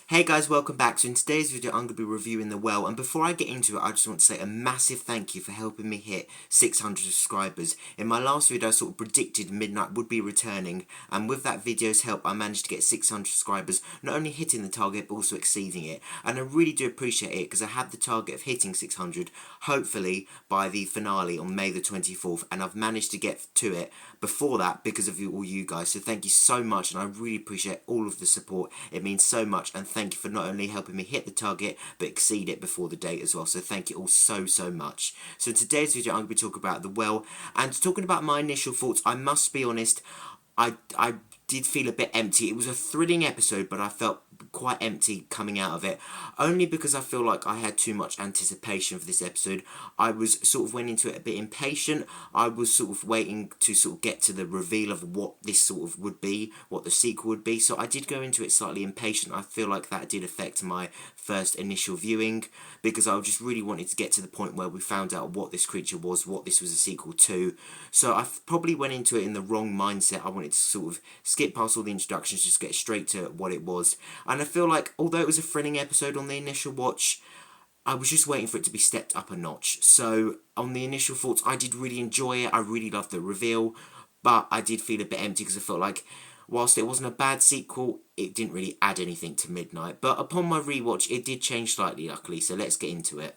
Hey guys, welcome back. So in today's video I'm going to be reviewing The Well, and before I get into it I just want to say a massive thank you for helping me hit 600 subscribers. In my last video I sort of predicted Midnight would be returning, and with that video's help I managed to get 600 subscribers, not only hitting the target but also exceeding it, and I really do appreciate it because I had the target of hitting 600 hopefully by the finale on May the 24th, and I've managed to get to it before that because of all you guys, so thank you so much, and I really appreciate all of the support. It means so much, and thank you for not only helping me hit the target but exceed it before the date as well, so thank you all so much. So in today's video I'm going to be talking about The Well, and talking about my initial thoughts. I must be honest, I did feel a bit empty. It was a thrilling episode, but I felt quite empty coming out of it, only because I feel like I had too much anticipation for this episode. I was sort of went into it a bit impatient. I was sort of waiting to sort of get to the reveal of what this sort of would be, what the sequel would be, so I did go into it slightly impatient. I feel like that did affect my first initial viewing, because I just really wanted to get to the point where we found out what this creature was, what this was a sequel to. So I probably went into it in the wrong mindset. I wanted to sort of skip past all the introductions, just get straight to what it was. And I feel like, although it was a thrilling episode on the initial watch, I was just waiting for it to be stepped up a notch. So on the initial thoughts, I did really enjoy it. I really loved the reveal, but I did feel a bit empty because I felt like whilst it wasn't a bad sequel, it didn't really add anything to Midnight. But upon my rewatch, it did change slightly, luckily, so let's get into it.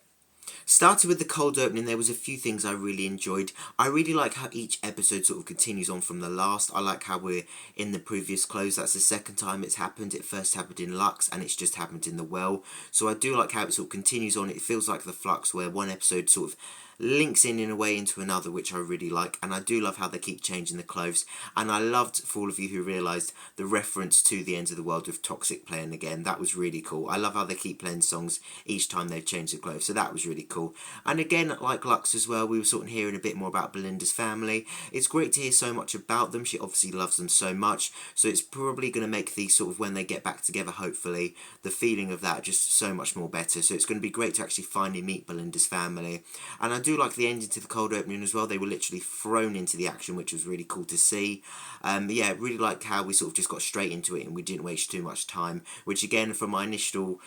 Starting with the cold opening, there was a few things I really enjoyed. I really like how each episode sort of continues on from the last. I like how we're in the previous close. That's the second time it's happened. It first happened in Lux, and it's just happened in The Well. So I do like how it sort of continues on. It feels like the Flux, where one episode sort of links in a way into another, which I really like. And I do love how they keep changing the clothes, and I loved, for all of you who realised, the reference to The End of the World with Toxic playing again. That was really cool. I love how they keep playing songs each time they've changed the clothes, so that was really cool. And again, like Lux as well, we were sort of hearing a bit more about Belinda's family. It's great to hear so much about them. She obviously loves them so much, so it's probably going to make these sort of, when they get back together, hopefully, the feeling of that just so much more better. So it's going to be great to actually finally meet Belinda's family. And I do like the ending to the cold opening as well. They were literally thrown into the action, which was really cool to see. Yeah, really liked how we sort of just got straight into it and we didn't waste too much time, which again, from my initial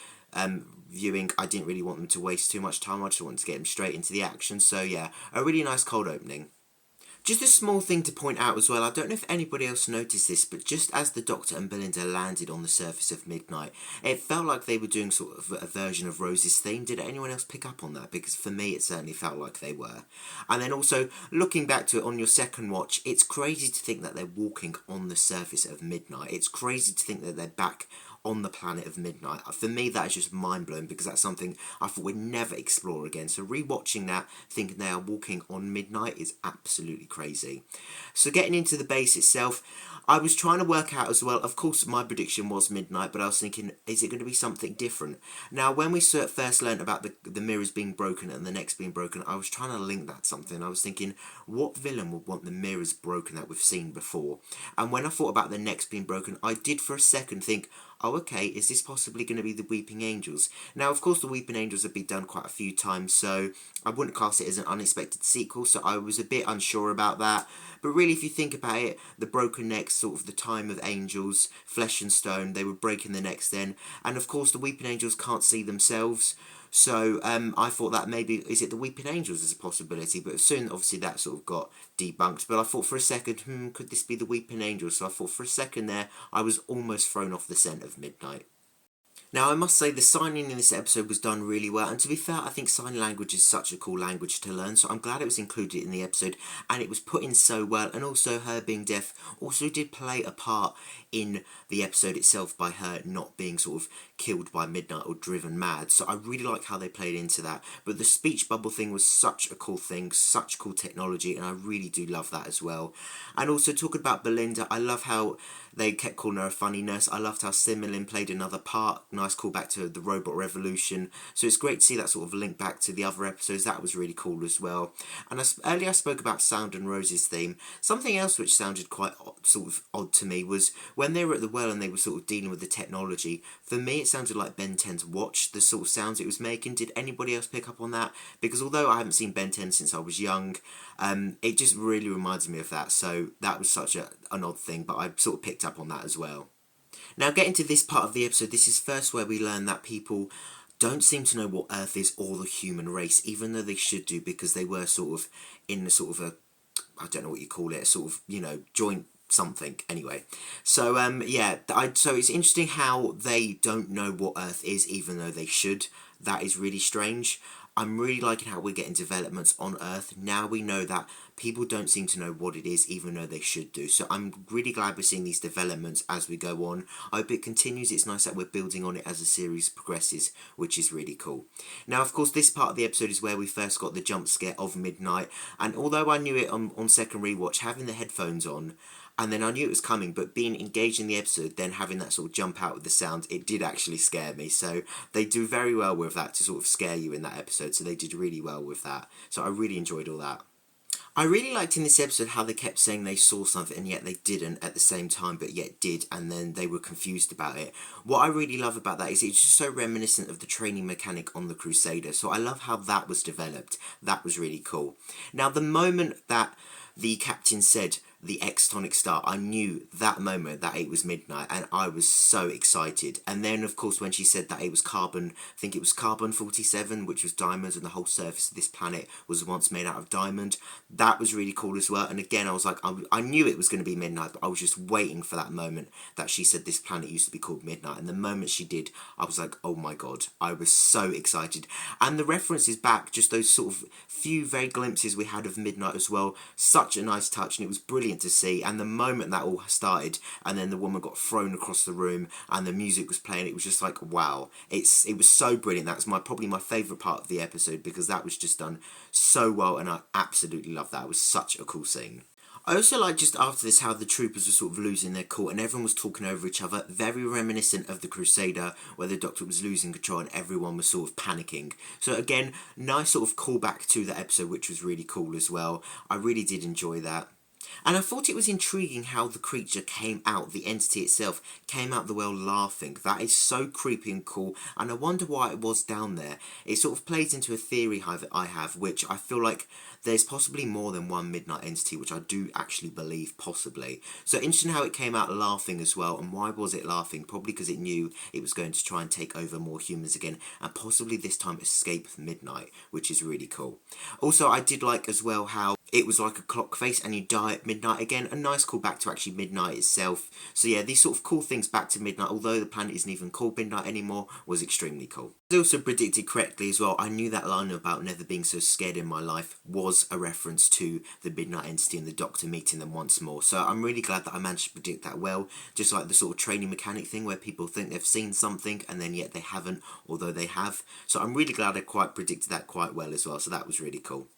viewing, I didn't really want them to waste too much time. I just wanted to get them straight into the action. So yeah, a really nice cold opening. Just a small thing to point out as well, I don't know if anybody else noticed this, but just as the Doctor and Belinda landed on the surface of Midnight, it felt like they were doing sort of a version of Rose's theme. Did anyone else pick up on that? Because for me it certainly felt like they were. And then also, looking back to it on your second watch, it's crazy to think that they're walking on the surface of Midnight. It's crazy to think that they're back on the planet of Midnight. For me, that is just mind-blowing, because that's something I thought we'd never explore again. So rewatching that, thinking they are walking on Midnight, is absolutely crazy. So getting into the base itself, I was trying to work out as well, of course my prediction was Midnight, but I was thinking, is it going to be something different? Now, when we first learned about the mirrors being broken and the necks being broken, I was trying to link that to something. I was thinking, what villain would want the mirrors broken that we've seen before? And when I thought about the necks being broken, I did for a second think, oh, okay, is this possibly going to be the Weeping Angels? Now, of course, the Weeping Angels have been done quite a few times, so I wouldn't class it as an unexpected sequel, so I was a bit unsure about that. But really, if you think about it, the broken necks, sort of the time of angels, flesh and stone, they were breaking the necks then. And of course, the Weeping Angels can't see themselves. So I thought that maybe, is it the Weeping Angels as a possibility? But soon, obviously, that sort of got debunked. But I thought for a second, could this be the Weeping Angels? So I thought for a second there, I was almost thrown off the scent of Midnight. Now, I must say the signing in this episode was done really well, and to be fair, I think sign language is such a cool language to learn, so I'm glad it was included in the episode, and it was put in so well. And also, her being deaf also did play a part in the episode itself by her not being sort of killed by Midnight or driven mad, so I really like how they played into that. But the speech bubble thing was such a cool thing, such cool technology, and I really do love that as well. And also, talking about Belinda, I love how they kept calling her a funny nurse. I loved how Similin played another part. Nice callback to the Robot Revolution. So it's great to see that sort of link back to the other episodes. That was really cool as well. And earlier I spoke about Sound and Rose's theme. Something else which sounded quite sort of odd to me was when they were at the well and they were sort of dealing with the technology. For me, it sounded like Ben 10's watch, the sort of sounds it was making. Did anybody else pick up on that? Because although I haven't seen Ben 10 since I was young, it just really reminds me of that. So that was such an odd thing, but I sort of picked up on that as well. Now, getting to this part of the episode, this is first where we learn that people don't seem to know what Earth is or the human race, even though they should do, because they were sort of in a sort of a, I don't know what you call it, a sort of, you know, joint something anyway. So yeah, so it's interesting how they don't know what Earth is, even though they should. That is really strange. I'm really liking how we're getting developments on Earth. Now we know that people don't seem to know what it is, even though they should do. So I'm really glad we're seeing these developments as we go on. I hope it continues. It's nice that we're building on it as the series progresses, which is really cool. Now, of course, this part of the episode is where we first got the jump scare of midnight. And although I knew it on second rewatch, having the headphones on, and then I knew it was coming, but being engaged in the episode, then having that sort of jump out with the sound, it did actually scare me. So they do very well with that to sort of scare you in that episode. So they did really well with that. So I really enjoyed all that. I really liked in this episode how they kept saying they saw something and yet they didn't at the same time, but yet did, and then they were confused about it. What I really love about that is it's just so reminiscent of the training mechanic on the Crusader. So I love how that was developed. That was really cool. Now, the moment that the captain said the X Tonic star, I knew that moment that it was midnight, and I was so excited. And then, of course, when she said that it was carbon, I think it was carbon 47, which was diamonds, and the whole surface of this planet was once made out of diamond, that was really cool as well. And again, I was like, I knew it was going to be midnight, but I was just waiting for that moment that she said this planet used to be called midnight. And the moment she did, I was like, oh my god, I was so excited. And the references back, just those sort of few very glimpses we had of midnight as well, such a nice touch, and it was brilliant to see. And the moment that all started, and then the woman got thrown across the room and the music was playing, it was just like, wow, it was so brilliant. That's probably my favourite part of the episode, because that was just done so well, and I absolutely love that. It was such a cool scene. I also like just after this how the troopers were sort of losing their cool and everyone was talking over each other, very reminiscent of the Crusader where the Doctor was losing control and everyone was sort of panicking. So again, nice sort of callback to the episode, which was really cool as well. I really did enjoy that. And I thought it was intriguing how the creature came out, the entity itself came out the well laughing. That is so creepy and cool, and I wonder why it was down there. It sort of plays into a theory I have, which I feel like there's possibly more than one midnight entity, which I do actually believe, possibly. So interesting how it came out laughing as well, and why was it laughing? Probably because it knew it was going to try and take over more humans again, and possibly this time escape midnight, which is really cool. Also, I did like as well how it was like a clock face and you die at midnight again. A nice call back to actually midnight itself. So yeah, these sort of cool things back to midnight, although the planet isn't even called midnight anymore, was extremely cool. I also predicted correctly as well. I knew that line about never being so scared in my life was a reference to the midnight entity and the Doctor meeting them once more. So I'm really glad that I managed to predict that well. Just like the sort of training mechanic thing where people think they've seen something and then yet they haven't, although they have. So I'm really glad I quite predicted that quite well as well. So that was really cool.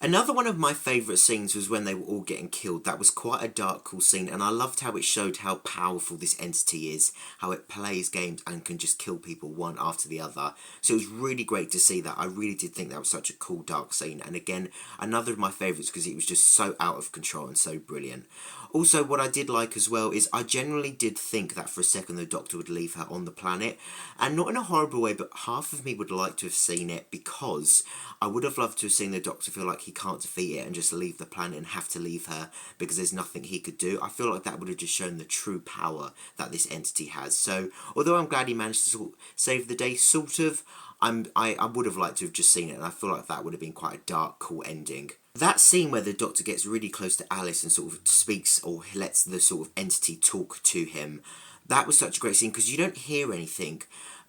Another one of my favourite scenes was when they were all getting killed. That was quite a dark, cool scene, and I loved how it showed how powerful this entity is, how it plays games and can just kill people one after the other. So it was really great to see that. I really did think that was such a cool, dark scene, and again, another of my favourites because it was just so out of control and so brilliant. Also, what I did like as well is I generally did think that for a second the Doctor would leave her on the planet, and not in a horrible way, but half of me would like to have seen it, because I would have loved to have seen the Doctor feel like he can't defeat it and just leave the planet and have to leave her because there's nothing he could do. I feel like that would have just shown the true power that this entity has. So, although I'm glad he managed to sort of save the day, sort of, I would have liked to have just seen it, and I feel like that would have been quite a dark, cool ending. That scene where the Doctor gets really close to Aliss and sort of speaks or lets the sort of entity talk to him, that was such a great scene because you don't hear anything,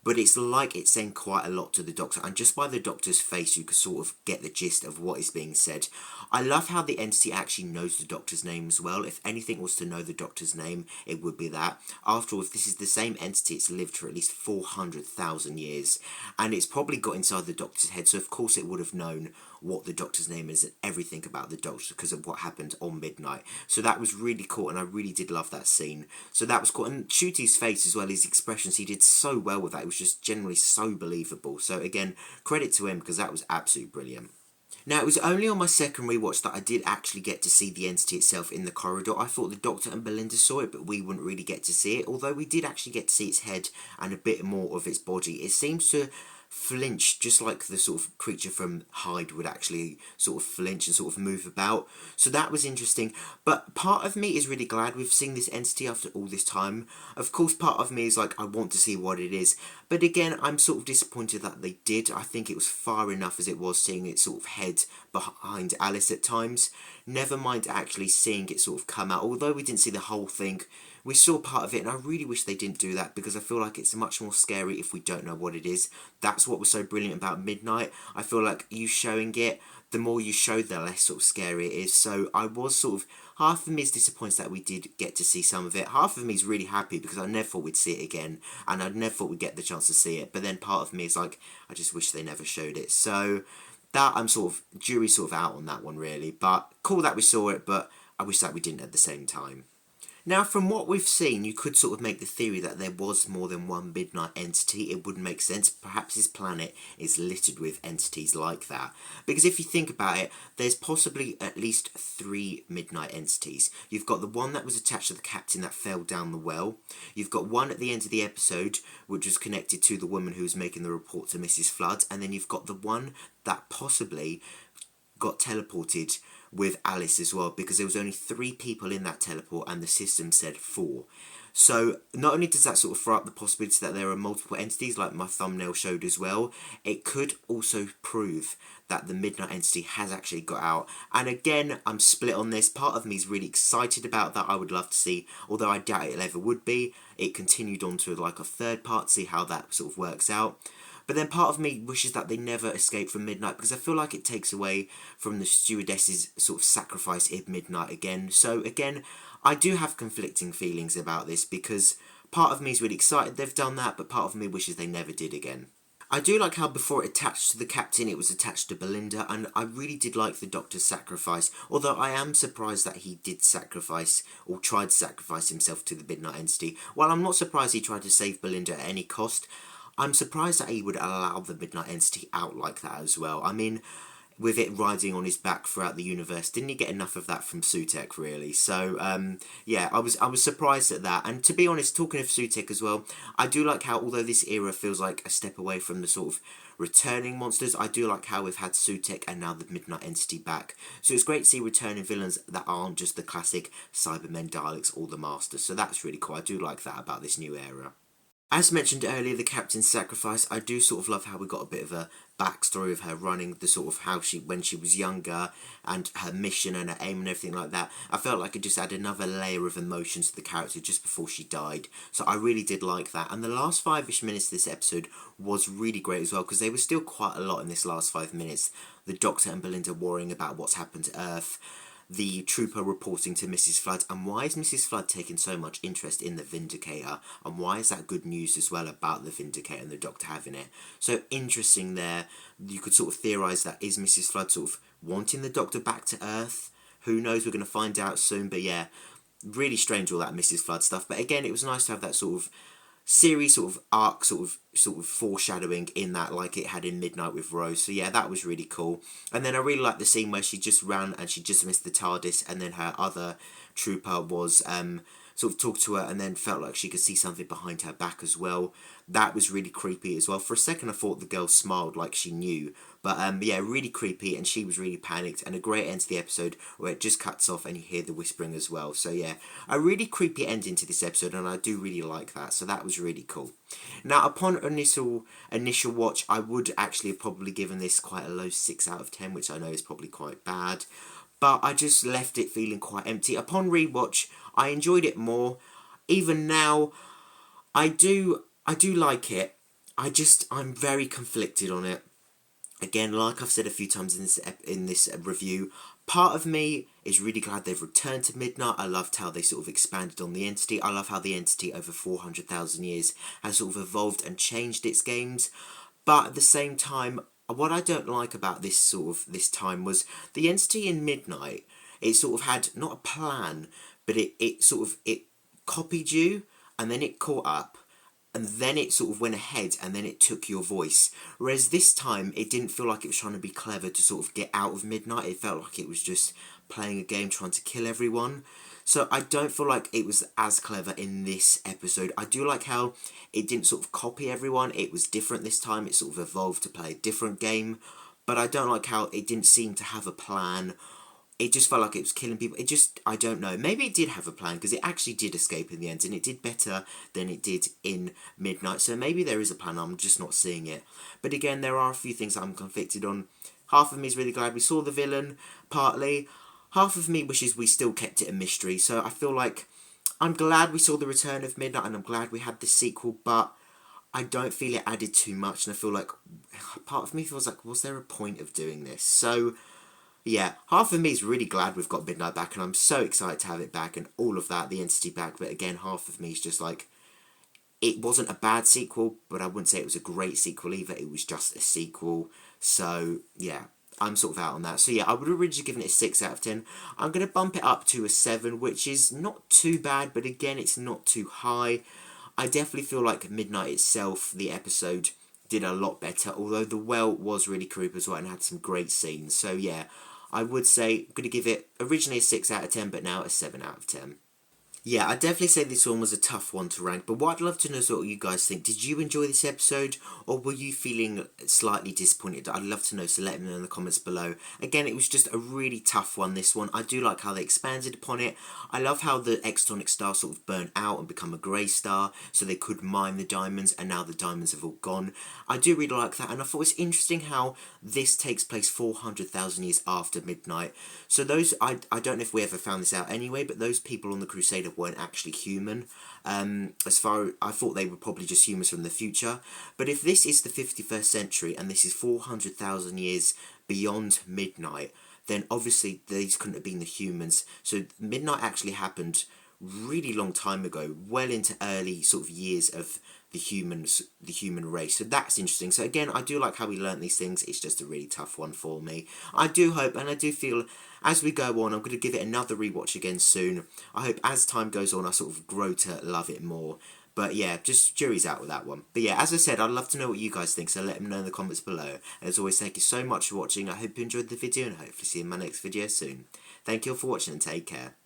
but it's like it's saying quite a lot to the Doctor, and just by the Doctor's face you could sort of get the gist of what is being said. I love how the entity actually knows the Doctor's name as well. If anything was to know the Doctor's name, it would be that. After all, if this is the same entity, it's lived for at least 400,000 years, and it's probably got inside the Doctor's head, so of course it would have known what the Doctor's name is and everything about the Doctor because of what happened on midnight. So that was really cool, and I really did love that scene. So that was cool, and Ncuti's face as well, his expressions, he did so well with that. It was just generally so believable. So again, credit to him because that was absolutely brilliant. Now, it was only on my second rewatch that I did actually get to see the entity itself in the corridor. I thought the Doctor and Belinda saw it, but we wouldn't really get to see it, although we did actually get to see its head and a bit more of its body. It seems to flinch, just like the sort of creature from Hyde would actually sort of flinch and sort of move about. So that was interesting. But part of me is really glad we've seen this entity after all this time. Of course, part of me is like, I want to see what it is. But again, I'm sort of disappointed that they did. I think it was far enough as it was seeing it sort of head behind Aliss at times. Never mind actually seeing it sort of come out. Although we didn't see the whole thing, we saw part of it, and I really wish they didn't do that, because I feel like it's much more scary if we don't know what it is. That's what was so brilliant about Midnight. I feel like you showing it, the more you show, the less sort of scary it is. So I was sort of, half of me is disappointed that we did get to see some of it. Half of me is really happy because I never thought we'd see it again, and I never thought we'd get the chance to see it. But then part of me is like, I just wish they never showed it. So that, I'm sort of, jury's sort of out on that one really. But cool that we saw it, but I wish that we didn't at the same time. Now, from what we've seen, you could sort of make the theory that there was more than one Midnight entity. It wouldn't make sense. Perhaps this planet is littered with entities like that. Because if you think about it, there's possibly at least 3 Midnight entities. You've got the one that was attached to the captain that fell down the well. You've got one at the end of the episode, which was connected to the woman who was making the report to Mrs. Flood. And then you've got the one that possibly got teleported with Aliss as well, because there was only 3 people in that teleport and the system said 4. So not only does that sort of throw up the possibility that there are multiple entities, like my thumbnail showed as well, it could also prove that the Midnight entity has actually got out. And again, I'm split on this. Part of me is really excited about that. I would love to see, although I doubt it ever would be, it continued on to like a 3rd part, see how that sort of works out. But then part of me wishes that they never escape from Midnight, because I feel like it takes away from the stewardess's sort of sacrifice in Midnight again. So again, I do have conflicting feelings about this, because part of me is really excited they've done that, but part of me wishes they never did again. I do like how before it attached to the captain, it was attached to Belinda, and I really did like the Doctor's sacrifice, although I am surprised that he did sacrifice, or tried to sacrifice himself to the Midnight entity. While I'm not surprised he tried to save Belinda at any cost, I'm surprised that he would allow the Midnight entity out like that as well. I mean, with it riding on his back throughout the universe, didn't he get enough of that from Sutekh, really? So, yeah, I was surprised at that. And to be honest, talking of Sutekh as well, I do like how, although this era feels like a step away from the sort of returning monsters, I do like how we've had Sutekh and now the Midnight entity back. So it's great to see returning villains that aren't just the classic Cybermen, Daleks, or the Masters. So that's really cool. I do like that about this new era. As mentioned earlier, the captain's sacrifice, I do sort of love how we got a bit of a backstory of her running, the sort of how she, when she was younger, and her mission and her aim and everything like that. I felt like it just added another layer of emotion to the character just before she died. So I really did like that. And the last 5-ish minutes of this episode was really great as well, because there was still quite a lot in this last 5 minutes. The Doctor and Belinda worrying about what's happened to Earth, the trooper reporting to Mrs. Flood, and why is Mrs. Flood taking so much interest in the Vindicator, and why is that good news as well about the Vindicator and the Doctor having it? So interesting there. You could sort of theorise that, is Mrs. Flood sort of wanting the Doctor back to Earth? Who knows, we're going to find out soon, but yeah, really strange all that Mrs. Flood stuff. But again, it was nice to have that sort of series, sort of arc, sort of foreshadowing in that, like it had in Midnight with Rose. So yeah, that was really cool. And then I really liked the scene where she just ran and she just missed the TARDIS, and then her other trooper was sort of talked to her and then felt like she could see something behind her back as well. That was really creepy as well. For a second I thought the girl smiled like she knew, but yeah, really creepy, and she was really panicked, and a great end to the episode where it just cuts off and you hear the whispering as well. So yeah, a really creepy ending to this episode, and I do really like that, so that was really cool. Now, upon initial watch, I would actually have probably given this quite a low 6 out of 10, which I know is probably quite bad, but I just left it feeling quite empty. Upon rewatch, I enjoyed it more. Even now, I do like it. I'm very conflicted on it. Again, like I've said a few times in this review, part of me is really glad they've returned to Midnight. I loved how they sort of expanded on the entity. I love how the entity over 400,000 years has sort of evolved and changed its games. But at the same time, what I don't like about this time was the entity in Midnight. It sort of had not a plan, but it copied you, and then it caught up, and then it sort of went ahead, and then it took your voice. Whereas this time, it didn't feel like it was trying to be clever to sort of get out of Midnight. It felt like it was just playing a game, trying to kill everyone. So I don't feel like it was as clever in this episode. I do like how it didn't sort of copy everyone. It was different this time. It sort of evolved to play a different game. But I don't like how it didn't seem to have a plan. It just felt like it was killing people. It just, I don't know. Maybe it did have a plan because it actually did escape in the end, and it did better than it did in Midnight. So maybe there is a plan. I'm just not seeing it. But again, there are a few things I'm conflicted on. Half of me is really glad we saw the villain, partly. Half of me wishes we still kept it a mystery. So I feel like I'm glad we saw the return of Midnight, and I'm glad we had this sequel, but I don't feel it added too much, and I feel like part of me feels like, was there a point of doing this? So yeah, half of me is really glad we've got Midnight back, and I'm so excited to have it back and all of that, the entity back. But again, half of me is just like, it wasn't a bad sequel, but I wouldn't say it was a great sequel either. It was just a sequel. So yeah, I'm sort of out on that. So yeah, I would have originally given it a 6 out of 10. I'm going to bump it up to a 7, which is not too bad, but again, it's not too high. I definitely feel like Midnight itself, the episode, did a lot better, although The Well was really creepy as well and had some great scenes. So yeah, I would say I'm going to give it originally a 6 out of 10, but now a 7 out of 10. Yeah, I'd definitely say this one was a tough one to rank, but what I'd love to know is what you guys think. Did you enjoy this episode, or were you feeling slightly disappointed? I'd love to know, so let me know in the comments below. Again, it was just a really tough one, this one. I do like how they expanded upon it. I love how the X Tonic star sort of burnt out and become a grey star, so they could mine the diamonds, and now the diamonds have all gone. I do really like that, and I thought it was interesting how this takes place 400,000 years after Midnight. So those, I don't know if we ever found this out anyway, but those people on the Crusader weren't actually human. I thought they were probably just humans from the future. But if this is the 51st century and this is 400,000 years beyond Midnight, then obviously these couldn't have been the humans. So Midnight actually happened really long time ago, well into early sort of years of the human race. So that's interesting. So again, I do like how we learnt these things. It's just a really tough one for me. I do hope, and I do feel, as we go on, I'm going to give it another rewatch again soon. I hope as time goes on, I sort of grow to love it more. But yeah, just jury's out with that one. But yeah, as I said, I'd love to know what you guys think, so let me know in the comments below. And as always, thank you so much for watching. I hope you enjoyed the video, and hopefully see you in my next video soon. Thank you all for watching, and take care.